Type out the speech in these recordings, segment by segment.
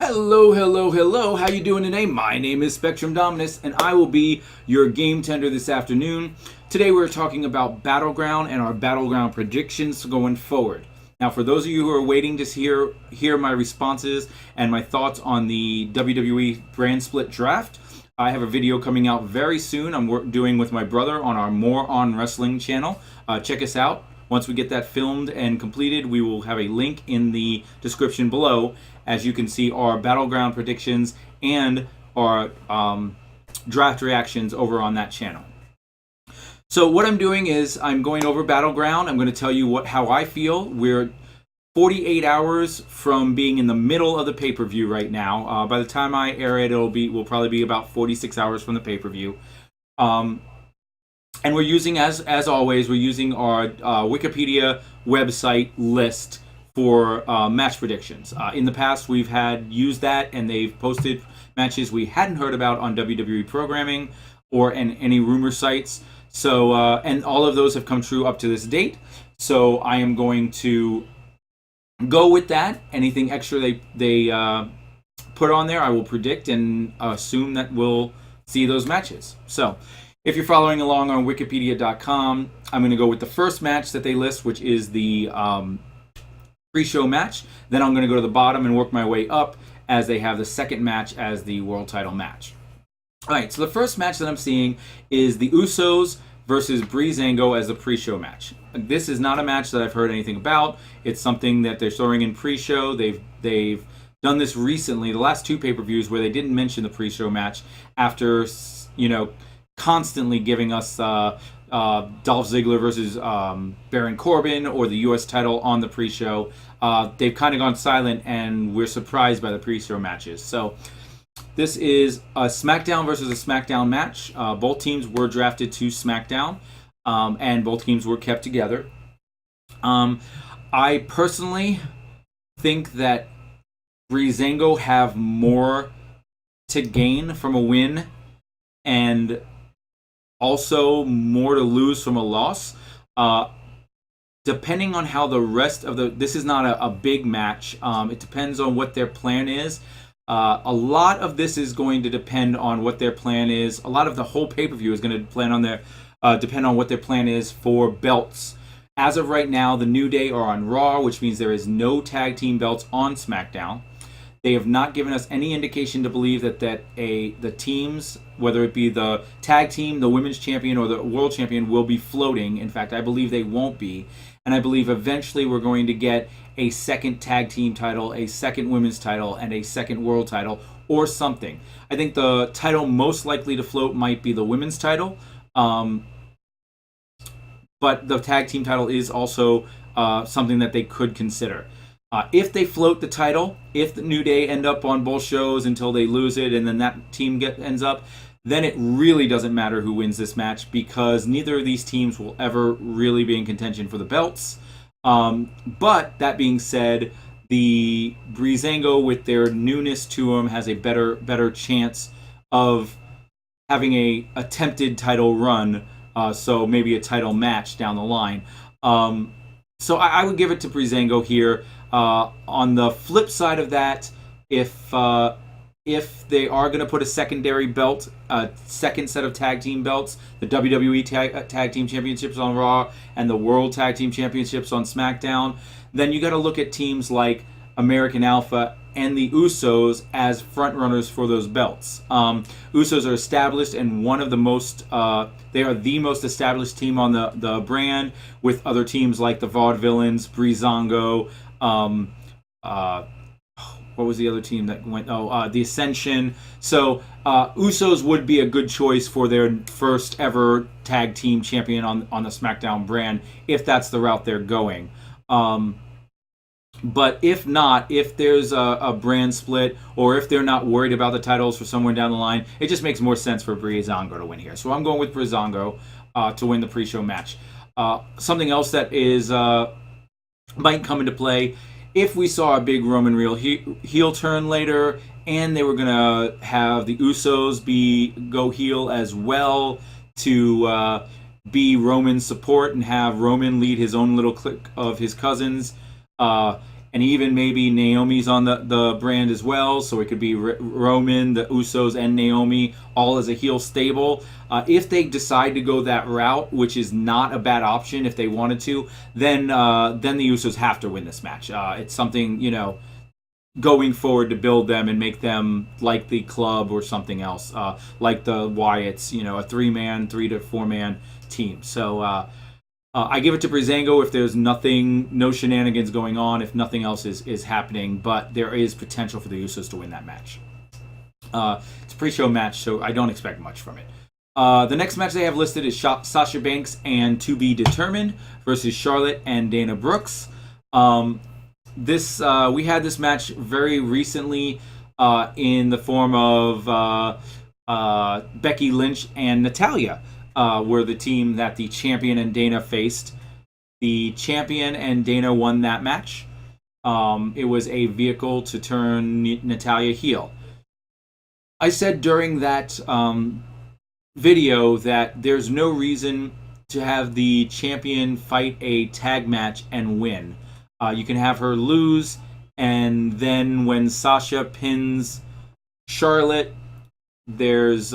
Hello, hello, hello. How you doing today? My name is Spectrum Dominus, and I will be your game tender this afternoon. Today we're talking about Battleground and our Battleground predictions going forward. Now, for those of you who are waiting to hear my responses and my thoughts on the WWE brand split draft, I have a video coming out very soon. I'm doing with my brother on our More on Wrestling channel. Check us out. Once we get that filmed and completed, we will have a link in the description below. As you can see, our Battleground predictions and our draft reactions over on that channel. So what I'm doing is I'm going over Battleground. I'm going to tell you how I feel. We're 48 hours from being in the middle of the pay-per-view right now. By the time I air it, we'll probably be about 46 hours from the pay-per-view. And we're using, as always, we're using our Wikipedia website list for match predictions. In the past, we've used that, and they've posted matches we hadn't heard about on WWE programming or in any rumor sites. So, and all of those have come true up to this date. So I am going to go with that. Anything extra they put on there, I will predict and assume that we'll see those matches. So if you're following along on wikipedia.com, I'm going to go with the first match that they list, which is the pre-show match. Then I'm going to go to the bottom and work my way up as they have the second match as the world title match. All right, so the first match that I'm seeing is the Usos versus Breezango as the pre-show match. This is not a match that I've heard anything about. It's something that they're throwing in pre-show. They've done this recently, the last two pay-per-views, where they didn't mention the pre-show match after, constantly giving us Dolph Ziggler versus Baron Corbin or the U.S. title on the pre-show. They've kind of gone silent, and we're surprised by the pre-show matches. So this is a SmackDown versus a SmackDown match. Both teams were drafted to SmackDown, and both teams were kept together. I personally think that Breezango have more to gain from a win and also more to lose from a loss. Depending on how the rest of this is not a big match. It depends on what their plan is. A lot of this is going to depend on what their plan is. A lot of the whole pay-per-view is going to depend on what their plan is for belts. As of right now, the New Day are on Raw, which means there is no tag team belts on SmackDown. They have not given us any indication to believe that the teams, whether it be the tag team, the women's champion, or the world champion, will be floating. In fact, I believe they won't be. And I believe eventually we're going to get a second tag team title, a second women's title, and a second world title, or something. I think the title most likely to float might be the women's title. But the tag team title is also something that they could consider. If they float the title, if the New Day end up on both shows until they lose it and then that team ends up, then it really doesn't matter who wins this match, because neither of these teams will ever really be in contention for the belts. But that being said, the Breezango, with their newness to them, has a better chance of having a attempted title run, so maybe a title match down the line. So I would give it to Breezango here. On the flip side of that, if they are going to put a secondary belt, a second set of tag team belts, the WWE tag team championships on Raw and the World Tag Team Championships on SmackDown, then you got to look at teams like American Alpha and the Usos as front runners for those belts. Usos are established and one of the most, they are the most established team on the brand, with other teams like the Vaudevillains, Breezango, what was the other team that went? The Ascension. So Usos would be a good choice for their first ever tag team champion on the SmackDown brand, if that's the route they're going. But if not, if there's a brand split, or if they're not worried about the titles for somewhere down the line, it just makes more sense for Breezango to win here. So I'm going with Breezango to win the pre-show match. Something else that is might come into play, if we saw a big Roman Real heel turn later, and they were going to have the Usos go heel as well to be Roman's support and have Roman lead his own little clique of his cousins. and even maybe Naomi's on the brand as well, so it could be Roman, the Usos, and Naomi all as a heel stable. If they decide to go that route, which is not a bad option if they wanted to, then the Usos have to win this match. It's something, going forward to build them and make them like the club or something else, like the Wyatts, a 3 to 4 man team. So I give it to Breezango if there's no shenanigans going on, if nothing else is happening, but there is potential for the Usos to win that match. It's a pre-show match, so I don't expect much from it. The next match they have listed is Sasha Banks and To Be Determined versus Charlotte and Dana Brooks. We had this match very recently in the form of Becky Lynch and Natalya. Were the team that the champion and Dana faced. The champion and Dana won that match. It was a vehicle to turn Natalya heel. I said during that video that there's no reason to have the champion fight a tag match and win. You can have her lose, and then when Sasha pins Charlotte, there's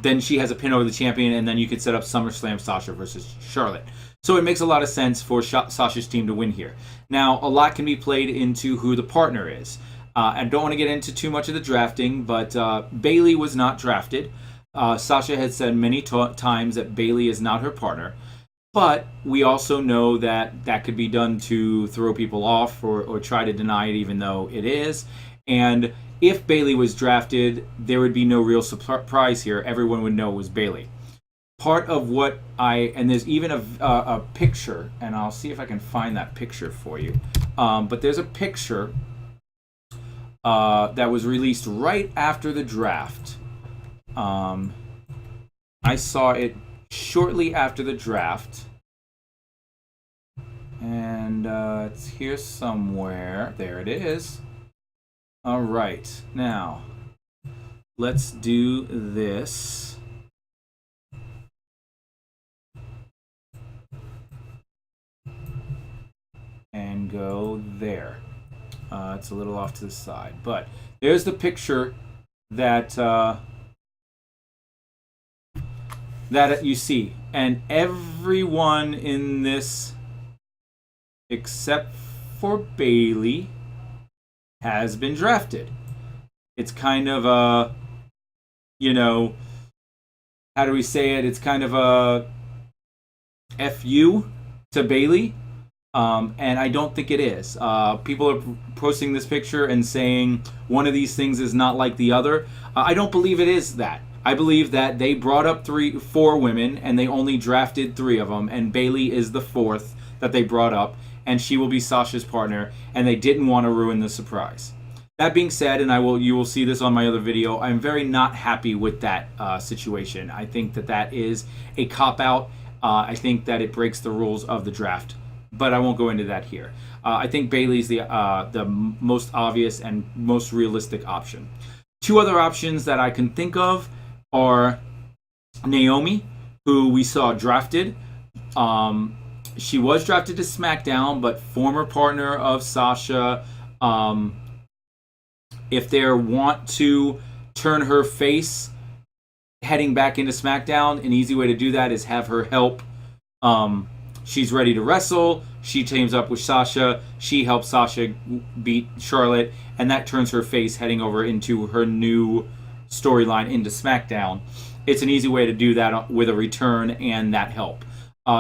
then she has a pin over the champion, and then you could set up SummerSlam Sasha versus Charlotte. So it makes a lot of sense for Sasha's team to win here. Now, a lot can be played into who the partner is. I don't want to get into too much of the drafting, but Bayley was not drafted. Sasha had said many times that Bayley is not her partner. But we also know that that could be done to throw people off or try to deny it even though it is. And if Bayley was drafted, there would be no real surprise here. Everyone would know it was Bayley. Part of what and there's even a picture, and I'll see if I can find that picture for you. But there's a picture that was released right after the draft. I saw it shortly after the draft. And it's here somewhere. There it is. All right, now let's do this. And go there. It's a little off to the side, but there's the picture that that you see, and everyone in this, except for Bayley, has been drafted. It's kind of a, how do we say it? It's kind of a FU to Bayley. And I don't think it is. People are posting this picture and saying one of these things is not like the other. I don't believe it is that. I believe that they brought up 4 women and they only drafted 3 of them, and Bayley is the 4th that they brought up, and she will be Sasha's partner, and they didn't want to ruin the surprise. That being said, and you will see this on my other video, I'm very not happy with that situation. I think that is a cop-out. I think that it breaks the rules of the draft. But I won't go into that here. I think Bayley's the most obvious and most realistic option. 2 other options that I can think of are Naomi, who we saw drafted. She was drafted to SmackDown, but former partner of Sasha. If they want to turn her face heading back into SmackDown, an easy way to do that is have her help. She's ready to wrestle. She teams up with Sasha. She helps Sasha beat Charlotte, and that turns her face heading over into her new storyline into SmackDown. It's an easy way to do that with a return and that help.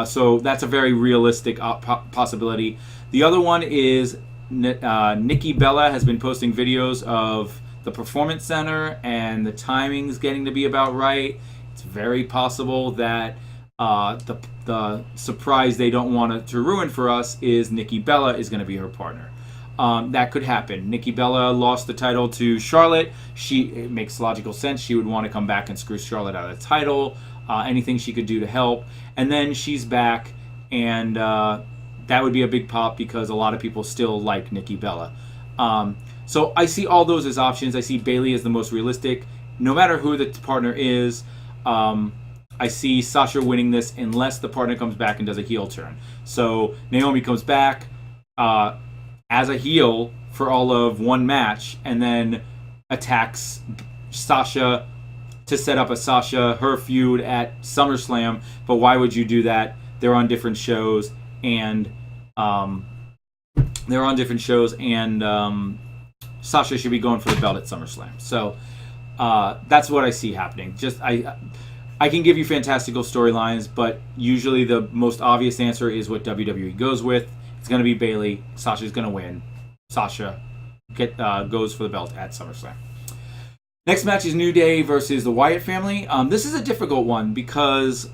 So that's a very realistic possibility. The other one is Nikki Bella has been posting videos of the Performance Center, and the timing's getting to be about right. It's very possible that the surprise they don't want to ruin for us is Nikki Bella is going to be her partner. That could happen. Nikki Bella lost the title to Charlotte. It makes logical sense. She would want to come back and screw Charlotte out of the title. Anything she could do to help. And then she's back, and that would be a big pop because a lot of people still like Nikki Bella. So I see all those as options. I see Bayley as the most realistic. No matter who the partner is, I see Sasha winning this unless the partner comes back and does a heel turn. So Naomi comes back as a heel for all of one match and then attacks Sasha to set up a her feud at SummerSlam. But why would you do that? They're on different shows, and Sasha should be going for the belt at SummerSlam. So that's what I see happening. Just I can give you fantastical storylines, but usually the most obvious answer is what WWE goes with. It's going to be Bayley. Sasha's going to win. Sasha goes for the belt at SummerSlam. Next match is New Day versus the Wyatt family. This is a difficult one because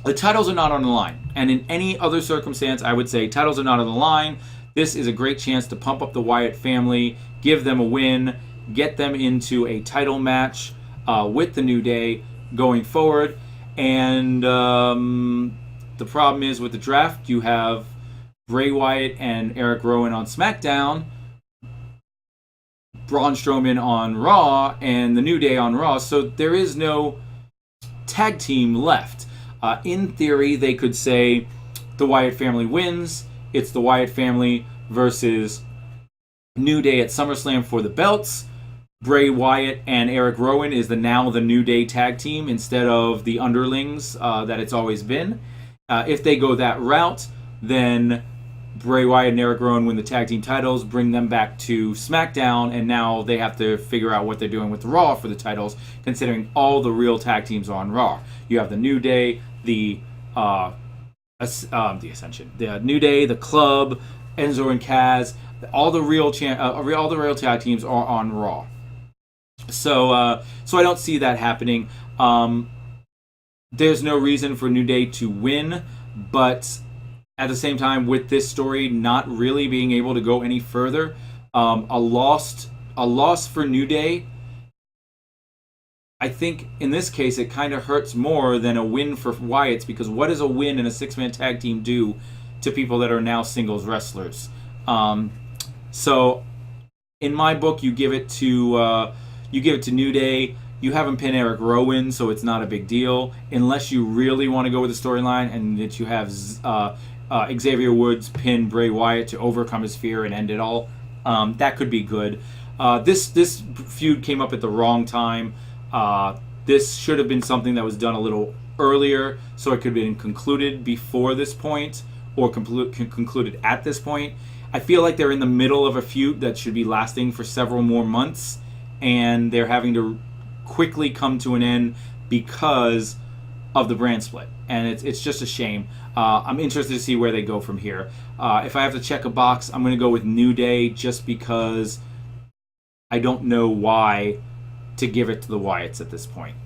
the titles are not on the line. And in any other circumstance, I would say titles are not on the line. This is a great chance to pump up the Wyatt family, give them a win, get them into a title match with the New Day going forward. And the problem is with the draft, you have Bray Wyatt and Eric Rowan on SmackDown, Braun Strowman on Raw, and the New Day on Raw. So there is no tag team left. In theory, they could say the Wyatt family wins. It's the Wyatt family versus New Day at SummerSlam for the belts. Bray Wyatt and Eric Rowan is now the New Day tag team instead of the underlings that it's always been. If they go that route, then Bray Wyatt and Eric Rowan win the tag team titles, bring them back to SmackDown, and now they have to figure out what they're doing with Raw for the titles, considering all the real tag teams are on Raw. You have the New Day, the Ascension, the New Day, the Club, Enzo and Kaz. All the real tag teams are on Raw. So I don't see that happening. There's no reason for New Day to win, but at the same time, with this story not really being able to go any further, a loss for New Day, I think in this case it kind of hurts more than a win for Wyatt's, because what does a win in a six-man tag team do to people that are now singles wrestlers? So in my book, you give it to New Day. You have him pin Eric Rowan, so it's not a big deal, unless you really want to go with the storyline and that you have Xavier Woods pin Bray Wyatt to overcome his fear and end it all. That could be good. This feud came up at the wrong time. This should have been something that was done a little earlier, so it could have been concluded before this point, or concluded at this point. I feel like they're in the middle of a feud that should be lasting for several more months, and they're having to quickly come to an end because of the brand split, and it's just a shame. I'm interested to see where they go from here. If I have to check a box, I'm going to go with New Day, just because I don't know why to give it to the Wyatts at this point.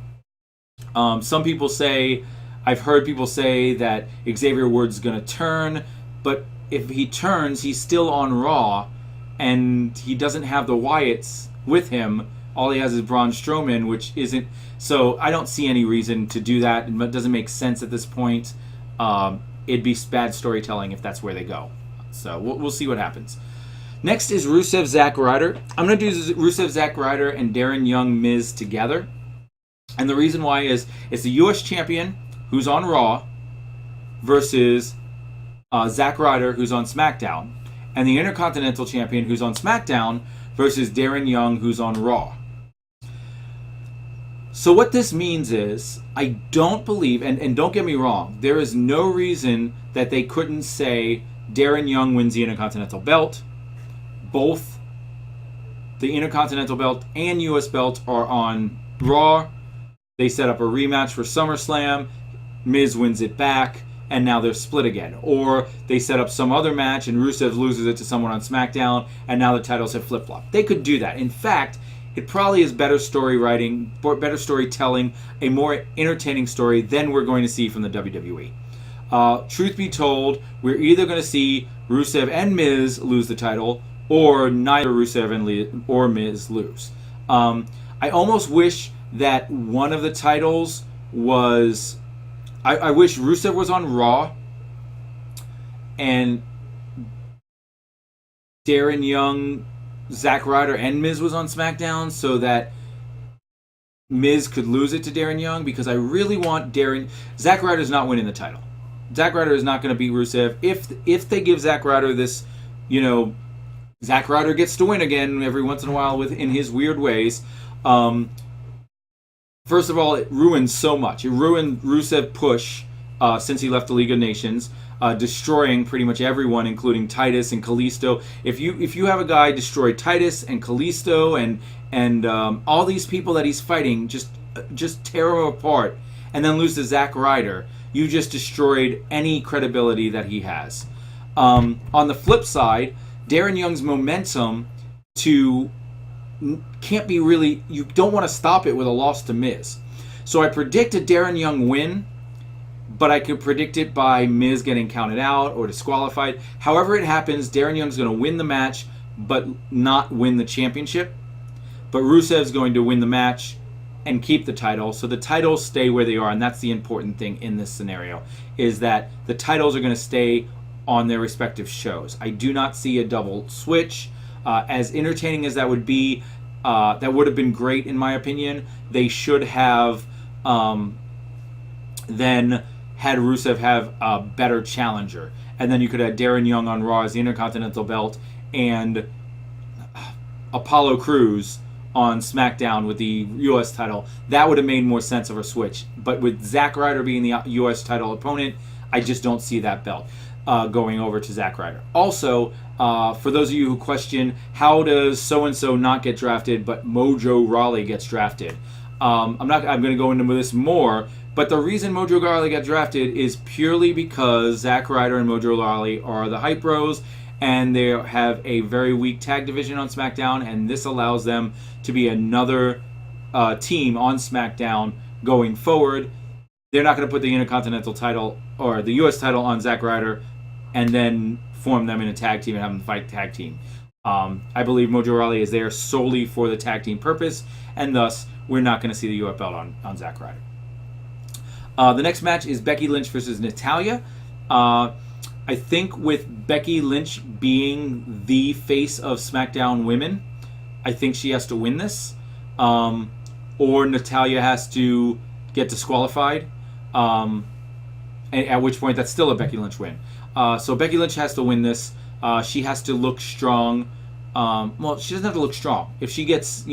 Some people say, I've heard people say that Xavier Woods is going to turn, but if he turns, he's still on Raw, and he doesn't have the Wyatts with him. All he has is Braun Strowman, which isn't... So I don't see any reason to do that. It doesn't make sense at this point. It'd be bad storytelling if that's where they go. So we'll see what happens. Next is Rusev, Zack Ryder. I'm going to do Rusev, Zack Ryder, and Darren Young, Miz together. And the reason why is it's the U.S. champion, who's on Raw, versus Zack Ryder, who's on SmackDown. And the Intercontinental champion, who's on SmackDown, versus Darren Young, who's on Raw. So what this means is, I don't believe, and don't get me wrong, there is no reason that they couldn't say Darren Young wins the Intercontinental belt. Both the Intercontinental belt and US belt are on Raw. They set up a rematch for SummerSlam. Miz wins it back, and now they're split again. Or they set up some other match and Rusev loses it to someone on SmackDown, and now the titles have flip-flopped. They could do that. In fact, it probably is better story writing, better storytelling, a more entertaining story than we're going to see from the WWE. Truth be told, we're either going to see Rusev and Miz lose the title, or neither Rusev or Miz lose. I almost wish that one of the titles was... I wish Rusev was on Raw, and Darren Young, Zack Ryder, and Miz was on SmackDown, so that Miz could lose it to Darren Young, because I really want Zack Ryder's not winning the title. Zack Ryder is not going to beat Rusev. If they give Zack Ryder this, Zack Ryder gets to win again every once in a while in his weird ways. First of all, it ruins so much. It ruined Rusev push since he left the League of Nations, destroying pretty much everyone, including Titus and Kalisto. If you have a guy destroy Titus and Kalisto and all these people that he's fighting, just tear him apart, and then lose to Zack Ryder, you just destroyed any credibility that he has. On the flip side, Darren Young's momentum can't be really, you don't want to stop it with a loss to Miz. So I predict a Darren Young win, but I could predict it by Miz getting counted out or disqualified. However it happens, Darren Young's going to win the match, but not win the championship. But Rusev's going to win the match and keep the title. So the titles stay where they are, and that's the important thing in this scenario, is that the titles are going to stay on their respective shows. I do not see a double switch. As entertaining as that would be, that would have been great in my opinion. They should have then had Rusev have a better challenger. And then you could have Darren Young on Raw as the Intercontinental Belt and Apollo Crews on SmackDown with the U.S. title. That would have made more sense of a switch. But with Zack Ryder being the U.S. title opponent, I just don't see that belt going over to Zack Ryder. Also, for those of you who question, how does so-and-so not get drafted, but Mojo Rawley gets drafted? I'm going to go into this more, but the reason Mojo Rawley got drafted is purely because Zack Ryder and Mojo Rawley are the Hype Bros, and they have a very weak tag division on SmackDown, and this allows them to be another team on SmackDown going forward. They're not going to put the Intercontinental title or the U.S. title on Zack Ryder and then form them in a tag team and have them fight tag team. I believe Mojo Rawley is there solely for the tag team purpose, and thus we're not going to see the U.S. belt on Zack Ryder. The next match is Becky Lynch versus Natalya. I think with Becky Lynch being the face of SmackDown Women, I think she has to win this. Or Natalya has to get disqualified. At which point that's still a Becky Lynch win. So Becky Lynch has to win this. She has to look strong. Well, she doesn't have to look strong. If she gets,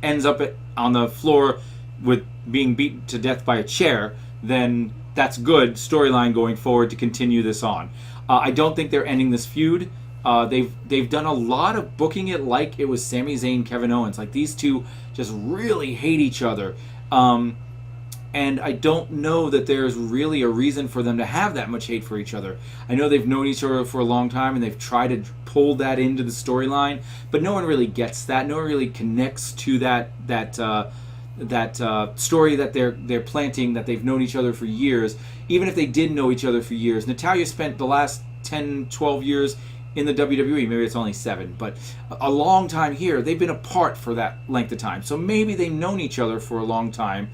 ends up on the floor with being beaten to death by a chair, then that's good storyline going forward to continue this on. I don't think they're ending this feud. They've done a lot of booking it like it was Sami Zayn, Kevin Owens. Like these two just really hate each other. And I don't know that there's really a reason for them to have that much hate for each other. I know they've known each other for a long time and they've tried to pull that into the storyline, but no one really gets that. No one really connects to that story that they're planting, that they've known each other for years. Even if they did know each other for years, Natalya spent the last 10, 12 years in the WWE. Maybe it's only 7, but a long time here. They've been apart for that length of time. So maybe they've known each other for a long time,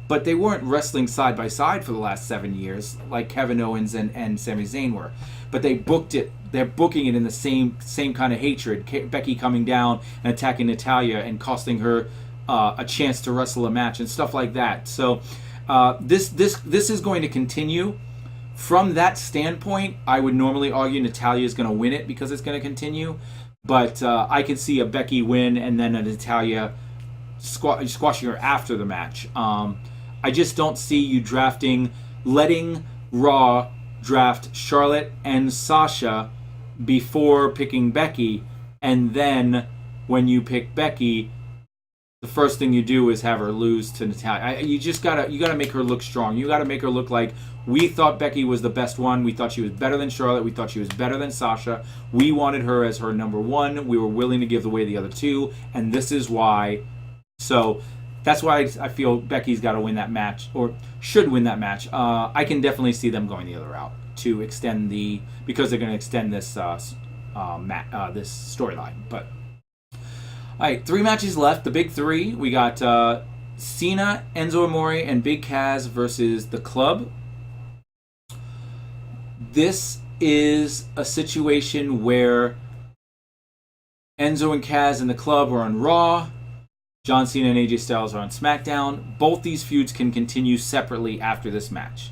but they weren't wrestling side by side for the last 7 years like Kevin Owens and Sami Zayn were. But they booked it. They're booking it in the same kind of hatred. Becky coming down and attacking Natalya and costing her a chance to wrestle a match and stuff like that. So this is going to continue. From that standpoint, I would normally argue Natalya is going to win it because it's going to continue. But I could see a Becky win and then a Natalya squashing her after the match. I just don't see you letting Raw draft Charlotte and Sasha before picking Becky, and then when you pick Becky, the first thing you do is have her lose to Natalya. You gotta make her look strong. You gotta make her look like we thought Becky was the best one. We thought she was better than Charlotte. We thought she was better than Sasha. We wanted her as her number one. We were willing to give away the other two, and this is why. So that's why I feel Becky's got to win that match, or should win that match. I can definitely see them going the other route to extend because they're going to extend this this storyline. But all right, 3 matches left. The big 3. We got Cena, Enzo Amore, and Big Cass versus The Club. This is a situation where Enzo and Cass and The Club are on Raw. John Cena and AJ Styles are on SmackDown. Both these feuds can continue separately after this match.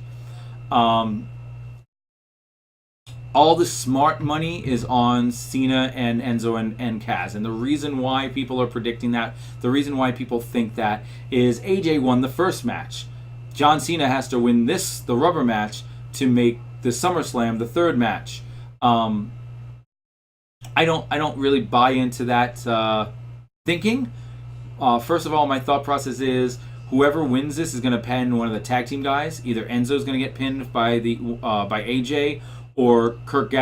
All the smart money is on Cena and Enzo and Kaz. And the reason why people are predicting that, the reason why people think that, is AJ won the first match. John Cena has to win the rubber match, to make the SummerSlam the third match. I don't really buy into that thinking. First of all, my thought process is whoever wins this is going to pin one of the tag team guys. Either Enzo's going to get pinned by AJ, or Kurt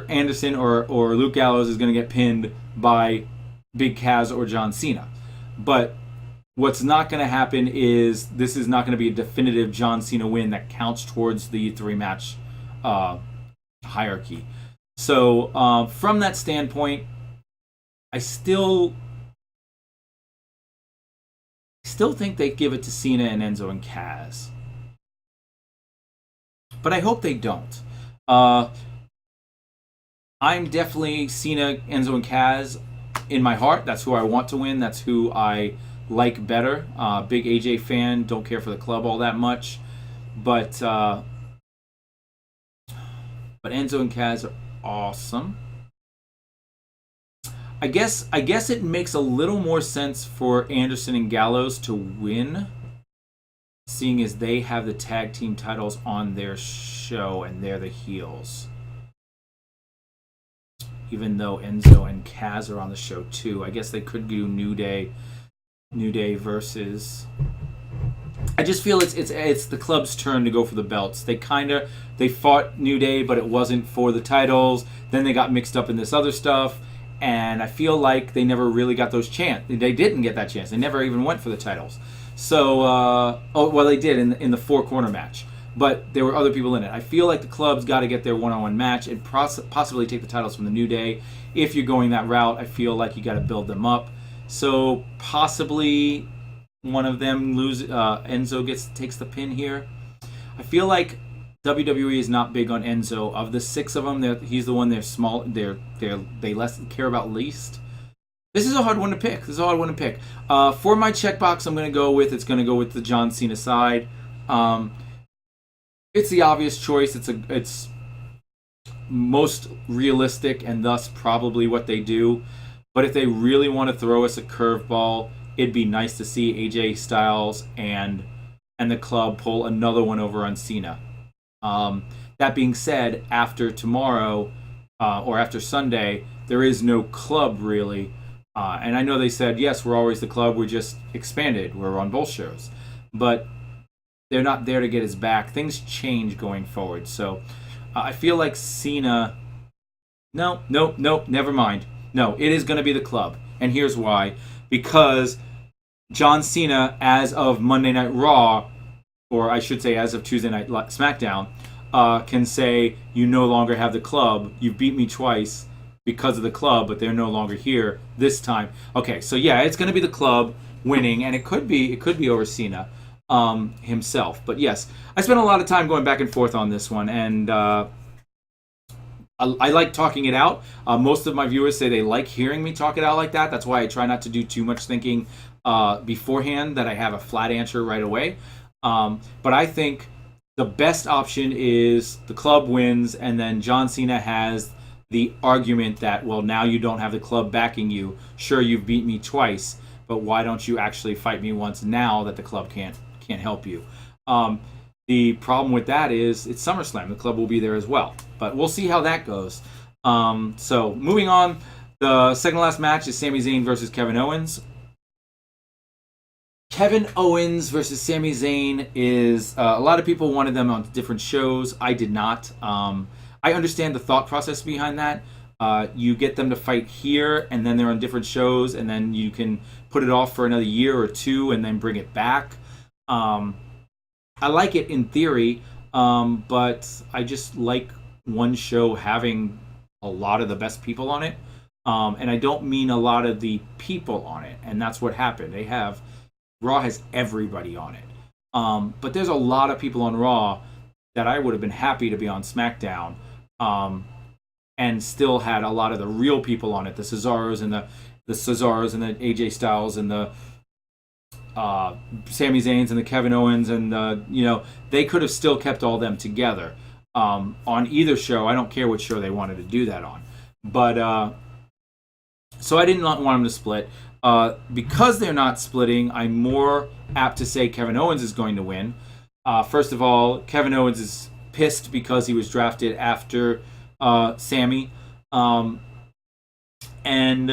Anderson or Luke Gallows is going to get pinned by Big Kaz or John Cena. But what's not going to happen is this is not going to be a definitive John Cena win that counts towards the 3-match hierarchy. So from that standpoint, I still think they give it to Cena and Enzo and Kaz. But I hope they don't. I'm definitely Cena, Enzo, and Kaz in my heart. That's who I want to win. That's who I like better. Big AJ fan. Don't care for the club all that much. But Enzo and Kaz are awesome. I guess it makes a little more sense for Anderson and Gallows to win, seeing as they have the tag team titles on their show and they're the heels. Even though Enzo and Kaz are on the show too. I guess they could do New Day versus... I just feel it's the club's turn to go for the belts. They fought New Day, but it wasn't for the titles. Then they got mixed up in this other stuff. And I feel like they never really got those chance. They didn't get that chance. They never even went for the titles. So, they did in the 4-corner match, but there were other people in it. I feel like the club's got to get their one-on-one match and possibly take the titles from the New Day. If you're going that route, I feel like you got to build them up. So possibly one of them Enzo takes the pin here. I feel like WWE is not big on Enzo. Of the 6 of them, he's the one they less care about least. This is a hard one to pick. For my checkbox, I'm going to go with the John Cena side. It's the obvious choice. It's most realistic and thus probably what they do. But if they really want to throw us a curveball, it'd be nice to see AJ Styles and the club pull another one over on Cena. That being said, after tomorrow or after Sunday, there is no club really. And I know they said, yes, we're always the club. We're just expanded. We're on both shows. But they're not there to get his back. Things change going forward. So I feel like Cena... No, never mind. No, it is going to be the club. And here's why. Because John Cena, as of Monday Night Raw, or I should say as of Tuesday Night SmackDown, can say, you no longer have the club. You've beat me twice because of the club, but they're no longer here this time. Okay, so yeah, it's going to be the club winning, and it could be over Cena himself. But yes, I spent a lot of time going back and forth on this one, and I like talking it out. Most of my viewers say they like hearing me talk it out like that. That's why I try not to do too much thinking beforehand, that I have a flat answer right away. But I think the best option is the club wins, and then John Cena has the argument that, well, now you don't have the club backing you. Sure, you've beat me twice, but why don't you actually fight me once now that the club can't help you? The problem with that is it's SummerSlam. The club will be there as well. But we'll see how that goes. So moving on, the second to last match is Sami Zayn versus Kevin Owens. Kevin Owens versus Sami Zayn is... a lot of people wanted them on different shows. I did not. I understand the thought process behind that. You get them to fight here, and then they're on different shows, and then you can put it off for another year or two and then bring it back. I like it in theory, but I just like one show having a lot of the best people on it. And I don't mean a lot of the people on it, and that's what happened. Raw has everybody on it. But there's a lot of people on Raw that I would have been happy to be on SmackDown, and still had a lot of the real people on it, the Cesaros Cesars and the AJ Styles and the Sami Zayn's and the Kevin Owens and they could have still kept all them together on either show. I don't care which show they wanted to do that on, but so I did not want them to split. Because they're not splitting, I'm more apt to say Kevin Owens is going to win. First of all, Kevin Owens is pissed because he was drafted after Sami. And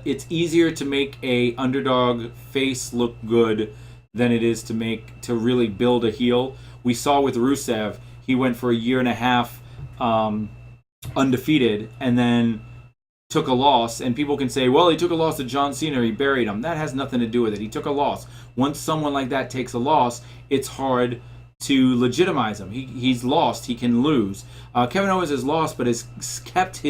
it's easier to make a underdog face look good than it is to really build a heel. We saw with Rusev, he went for a year and a half undefeated and then took a loss. And people can say, well, he took a loss to John Cena, he buried him. That has nothing to do with it. He took a loss. Once someone like that takes a loss, it's hard to legitimize him. He's lost. He can lose. Kevin Owens has lost, but has kept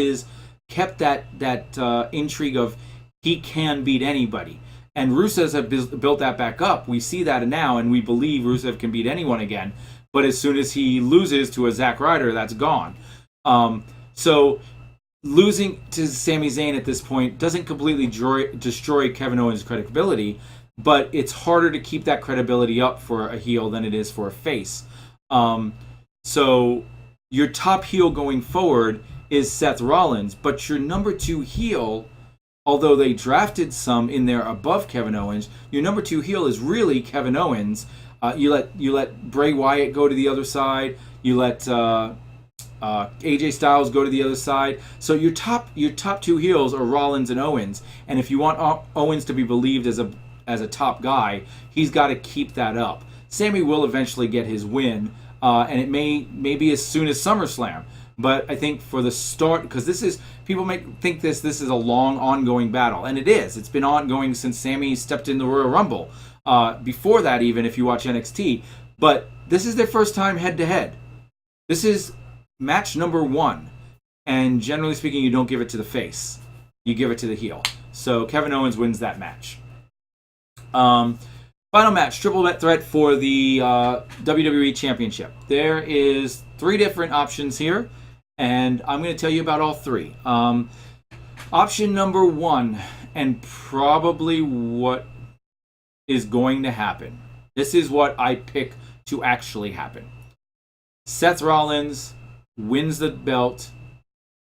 that intrigue of he can beat anybody. And Rusev have built that back up. We see that now, and we believe Rusev can beat anyone again. But as soon as he loses to a Zack Ryder, that's gone. So losing to Sami Zayn at this point doesn't completely destroy Kevin Owens' credibility, but it's harder to keep that credibility up for a heel than it is for a face. So your top heel going forward is Seth Rollins, but your number 2 heel, although they drafted some in there above Kevin Owens, your number 2 heel is really Kevin Owens. You let Bray Wyatt go to the other side. You let AJ Styles go to the other side. So your top 2 heels are Rollins and Owens. And if you want Owens to be believed as a top guy, he's got to keep that up. Sami will eventually get his win, and it may be as soon as SummerSlam. But I think for the start, because people think this is a long ongoing battle, and it is. It's been ongoing since Sami stepped in the Royal Rumble. Before that, even if you watch NXT, but this is their first time head to head. This is match number 1, and generally speaking, you don't give it to the face, you give it to the heel. So Kevin Owens wins that match. Final match, triple threat for the WWE Championship. There is 3 different options here, and I'm going to tell you about all 3. Option number 1, and probably what is going to happen. This is what I pick to actually happen. Seth Rollins wins the belt,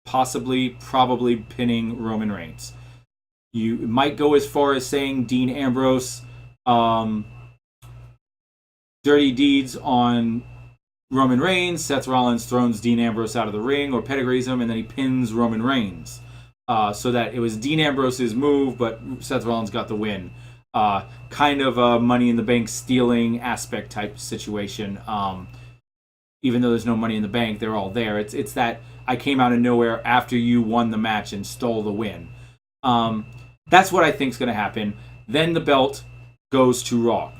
probably pinning Roman Reigns. You might go as far as saying Dean Ambrose dirty deeds on Roman Reigns. Seth Rollins throws Dean Ambrose out of the ring or pedigrees him, and then he pins Roman Reigns. So that it was Dean Ambrose's move, but Seth Rollins got the win. Kind of a Money in the Bank stealing aspect type situation. Even though there's no Money in the Bank, they're all there. It's that I came out of nowhere after you won the match and stole the win. That's what I think is going to happen. Then the belt goes to Raw.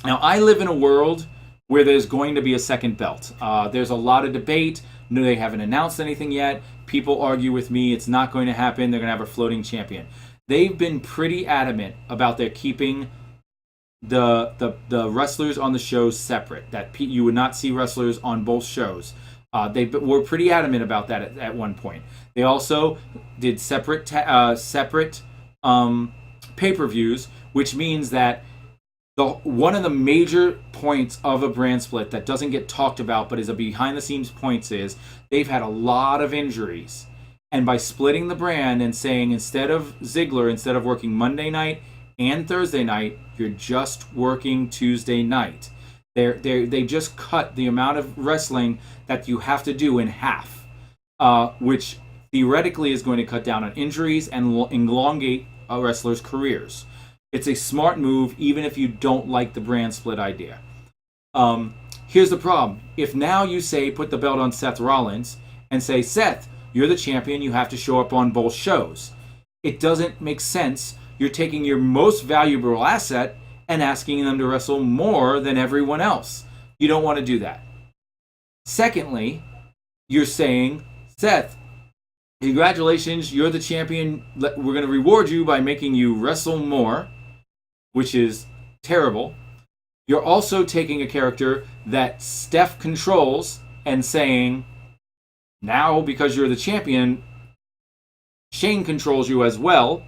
Now, I live in a world where there's going to be a second belt. There's a lot of debate. No, they haven't announced anything yet. People argue with me. It's not going to happen. They're going to have a floating champion. They've been pretty adamant about their keeping the wrestlers on the shows separate. That you would not see wrestlers on both shows. They were pretty adamant about that at one point. They also did separate pay-per-views, which means that one of the major points of a brand split that doesn't get talked about but is a behind-the-scenes point is they've had a lot of injuries. And by splitting the brand and saying instead of working Monday night and Thursday night, you're just working Tuesday night. They just cut the amount of wrestling that you have to do in half, which theoretically is going to cut down on injuries and elongate wrestlers' careers. It's a smart move, even if you don't like the brand split idea. Here's the problem. If now you say put the belt on Seth Rollins and say, Seth, you're the champion, you have to show up on both shows. It doesn't make sense. You're taking your most valuable asset and asking them to wrestle more than everyone else. You don't want to do that. Secondly, you're saying, Seth, congratulations, you're the champion. We're going to reward you by making you wrestle more, which is terrible. You're also taking a character that Steph controls and saying, now because you're the champion, Shane controls you as well.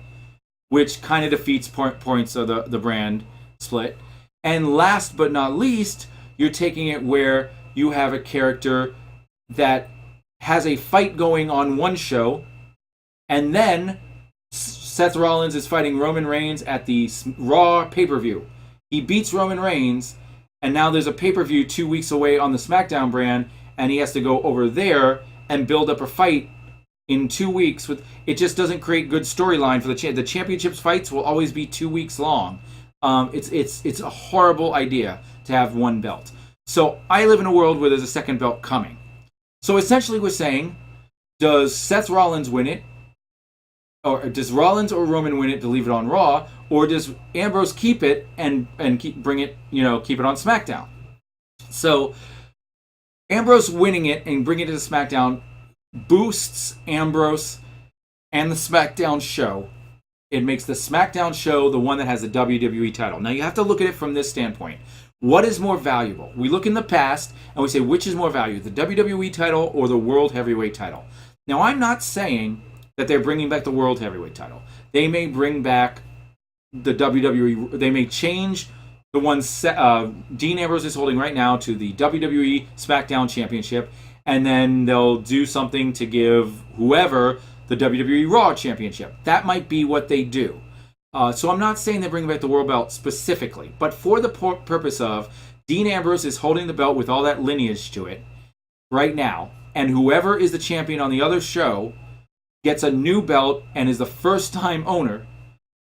which kind of defeats points of the brand split. And last but not least, you're taking it where you have a character that has a fight going on one show, and then Seth Rollins is fighting Roman Reigns at the Raw pay-per-view. He beats Roman Reigns, and now there's a pay-per-view 2 weeks away on the SmackDown brand, and he has to go over there and build up a fight in 2 weeks. It just doesn't create good storyline for the championships fights will always be 2 weeks long. It's a horrible idea to have one belt. So I live in a world where there's a second belt coming. So essentially we're saying, does Seth Rollins win it? Or does Rollins or Roman win it to leave it on Raw? Or does Ambrose keep it and keep it on SmackDown? So Ambrose winning it and bringing it to SmackDown boosts Ambrose and the SmackDown show. It makes the SmackDown show the one that has the WWE title. Now you have to look at it from this standpoint. What is more valuable? We look in the past and we say, which is more valuable, the WWE title or the World Heavyweight title? Now, I'm not saying that they're bringing back the World Heavyweight title. They may bring back the WWE. They may change the one Dean Ambrose is holding right now to the WWE SmackDown Championship, and then they'll do something to give whoever the WWE Raw Championship. That might be what they do. So I'm not saying they're bringing back the World Belt specifically, but for the purpose of Dean Ambrose is holding the belt with all that lineage to it right now, and whoever is the champion on the other show gets a new belt and is the first-time owner,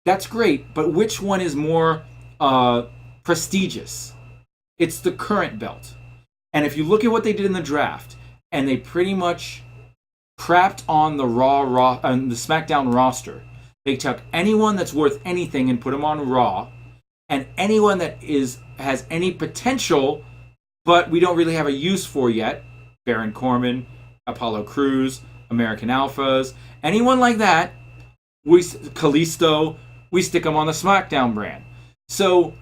that's great, but which one is more prestigious? It's the current belt. And if you look at what they did in the draft, and they pretty much crapped on the the SmackDown roster. They took anyone that's worth anything and put them on Raw, and anyone that has any potential, but we don't really have a use for yet, Baron Corbin, Apollo Crews, American Alphas, anyone like that, Kalisto, we stick them on the SmackDown brand. So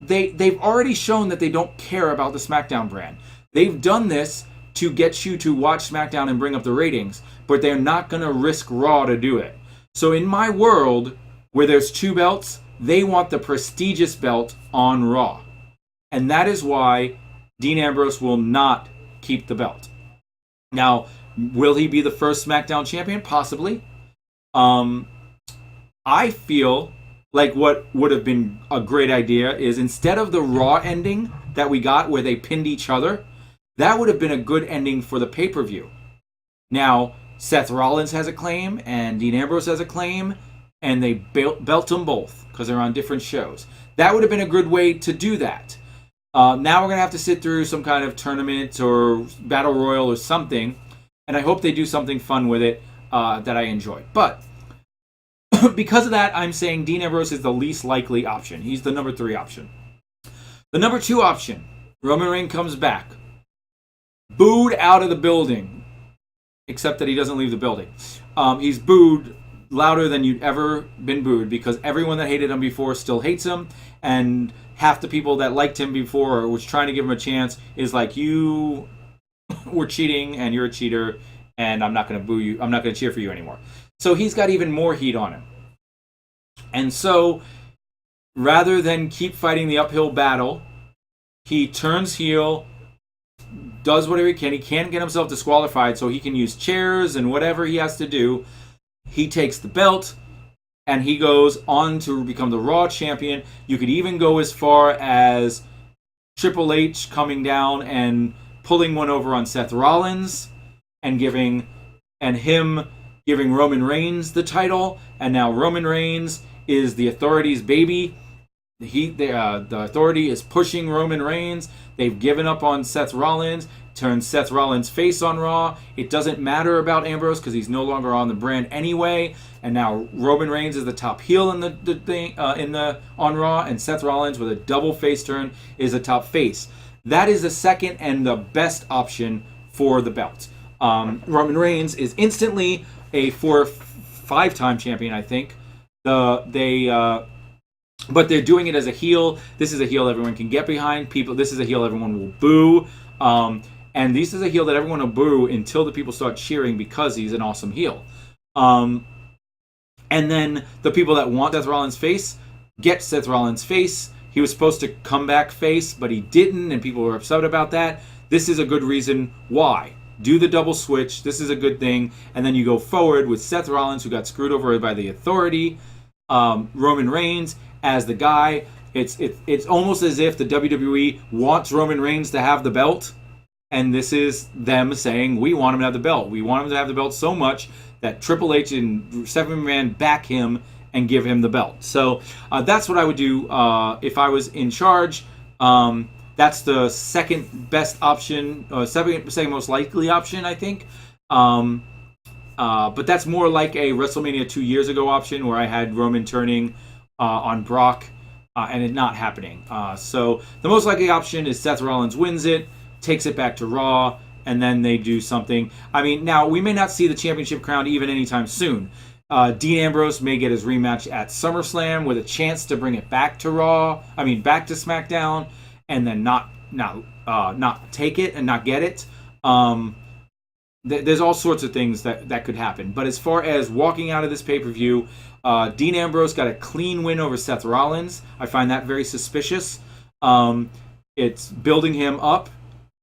they've already shown that they don't care about the SmackDown brand. They've done this to get you to watch SmackDown and bring up the ratings, but they're not going to risk Raw to do it. So in my world, where there's two belts, they want the prestigious belt on Raw. And that is why Dean Ambrose will not keep the belt. Now, will he be the first SmackDown champion? Possibly. I feel like what would have been a great idea is instead of the Raw ending that we got where they pinned each other, that would have been a good ending for the pay-per-view. Now, Seth Rollins has a claim, and Dean Ambrose has a claim, and they belt them both because they're on different shows. That would have been a good way to do that. Now we're going to have to sit through some kind of tournament or battle royal or something, and I hope they do something fun with it that I enjoy. But because of that, I'm saying Dean Ambrose is the least likely option. He's the number 3 option. The number 2 option, Roman Reigns comes back. Booed out of the building, except that he doesn't leave the building. He's booed louder than you'd ever been booed because everyone that hated him before still hates him, and half the people that liked him before or was trying to give him a chance is like, you were cheating and you're a cheater and I'm not going to boo you. I'm not going to cheer for you anymore. So he's got even more heat on him. And so rather than keep fighting the uphill battle, he turns heel, does whatever he can. He can't get himself disqualified, so he can use chairs and whatever he has to do. He takes the belt, and he goes on to become the Raw champion. You could even go as far as Triple H coming down and pulling one over on Seth Rollins and giving Roman Reigns the title. And now Roman Reigns is the Authority's baby. The Authority is pushing Roman Reigns. They've given up on Seth Rollins, turned Seth Rollins face on Raw. It doesn't matter about Ambrose because he's no longer on the brand anyway. And now Roman Reigns is the top heel in on Raw, and Seth Rollins with a double face turn is a top face. That is the second and the best option for the belt. Roman Reigns is instantly a 5-time champion, I think. But they're doing it as a heel. This is a heel everyone can get behind. This is a heel everyone will boo. And this is a heel that everyone will boo until the people start cheering because he's an awesome heel. And then the people that want Seth Rollins face get Seth Rollins face. He was supposed to come back face, but he didn't, and people were upset about that. This is a good reason why. Do the double switch. This is a good thing. And then you go forward with Seth Rollins, who got screwed over by the Authority, Roman Reigns as the guy. It's almost as if the WWE wants Roman Reigns to have the belt, and this is them saying, we want him to have the belt. We want him to have the belt so much that Triple H and Stephanie McMahon back him and give him the belt. So that's what I would do if I was in charge. That's the second best option, second most likely option, I think. But that's more like a WrestleMania 2 years ago option where I had Roman turning on Brock and it not happening. So the most likely option is Seth Rollins wins it, takes it back to Raw, and then they do something. I mean, now we may not see the championship crown even anytime soon. Dean Ambrose may get his rematch at SummerSlam with a chance to bring it back to back to SmackDown, and then not take it and not get it. There's all sorts of things that could happen. But as far as walking out of this pay-per-view, Dean Ambrose got a clean win over Seth Rollins. I find that very suspicious. It's building him up,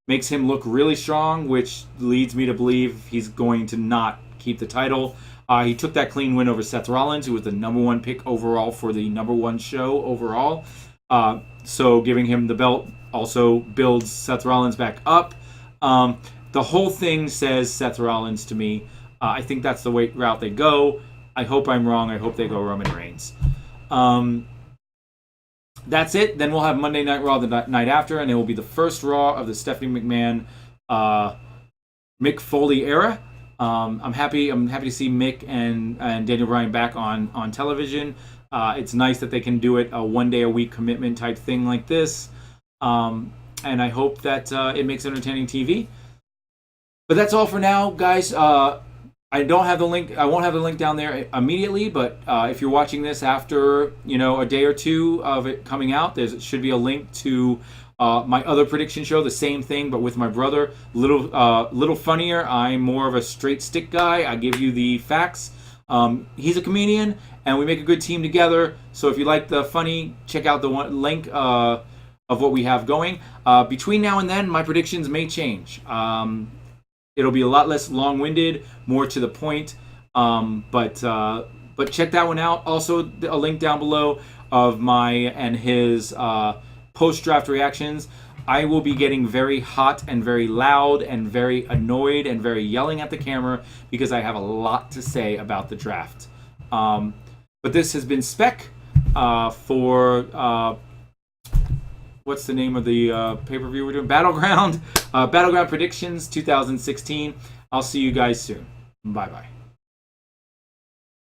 makes him look really strong, which leads me to believe he's going to not keep the title. He took that clean win over Seth Rollins, who was the number one pick overall for the number one show overall. So giving him the belt also builds Seth Rollins back up. The whole thing says Seth Rollins to me. I think that's the route they go. I hope I'm wrong. I hope they go Roman Reigns. That's it. Then we'll have Monday Night Raw the night after, and it will be the first Raw of the Stephanie McMahon, Mick Foley era. I'm happy to see Mick and Daniel Bryan back on television. It's nice that they can do it a 1 day a week commitment type thing like this. And I hope that it makes entertaining TV. But that's all for now, guys. I don't have the link. I won't have the link down there immediately. But if you're watching this after a day or two of it coming out, there should be a link to my other prediction show, the same thing, but with my brother. Little funnier. I'm more of a straight stick guy. I give you the facts. He's a comedian, and we make a good team together. So if you like the funny, check out the link of what we have going. Between now and then, my predictions may change. It'll be a lot less long-winded, more to the point. But check that one out. Also, a link down below of my and his post-draft reactions. I will be getting very hot and very loud and very annoyed and very yelling at the camera because I have a lot to say about the draft. But this has been Spec for what's the name of the pay-per-view we're doing? Battleground. Battleground Predictions 2016. I'll see you guys soon. Bye-bye.